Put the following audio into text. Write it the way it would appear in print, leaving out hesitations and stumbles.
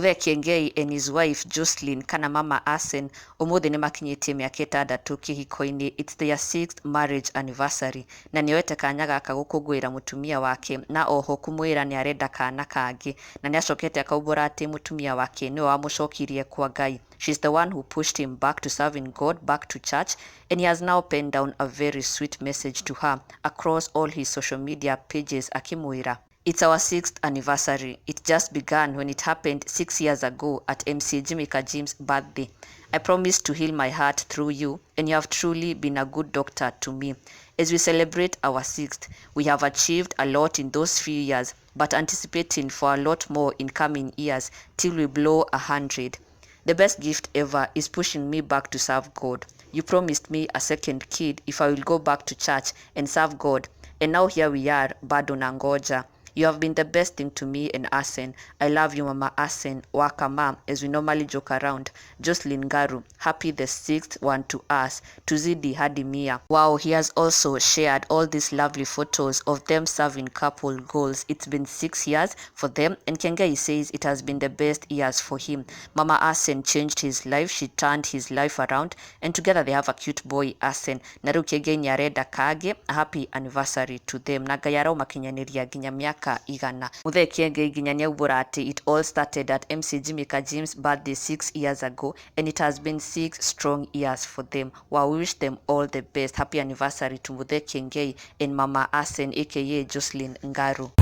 Muthe Kiengei and his wife Jocelyn kana Mama Asen umuthi ni makinyitie miaka 6 kihiko-ini. It's their 6th marriage anniversary na nioete kanya gaka gukungwira mutumia wake na oho kumwira ni arenda kana kangi na ni acokete akaumbura ati mutumia wake ni wamucokirie kwa Ngai. She's the one who pushed him back to serving God, back to church, and he has now penned down a very sweet message to her across all his social media pages akimwira, "It's our 6th anniversary. It just began when it happened 6 years ago at MC Jimmy Kajim's birthday. I promised to heal my heart through you, and you have truly been a good doctor to me. As we celebrate our 6th, we have achieved a lot in those few years, but anticipating for a lot more in coming years till we blow 100. The best gift ever is pushing me back to serve God. You promised me a second kid if I will go back to church and serve God, and now here we are, bado nangoja. You have been the best thing to me and Asen. I love you, Mama Asen. Wakama, as we normally joke around. Jocelyn Ngaru, happy the 6th one to us. Tuzidi hadi mia." Wow, he has also shared all these lovely photos of them serving couple goals. It's been 6 years for them, and Kiengei says it has been the best years for him. Mama Asen changed his life. She turned his life around, and together they have a cute boy, Asen. Na riu Kiengei Nîarenda kage, a happy anniversary to them. Na Ngai araumakinyaniria nginya miaka igana. Muthe Kiengei nginya niaubura ati it all started at MC Jimmy Kajim's birthday 6 years ago, and it has been 6 strong years for them. Wow, we wish them all the best. Happy anniversary to Muthe Kiengei and Mama Asen aka Jocelyn Ngaru.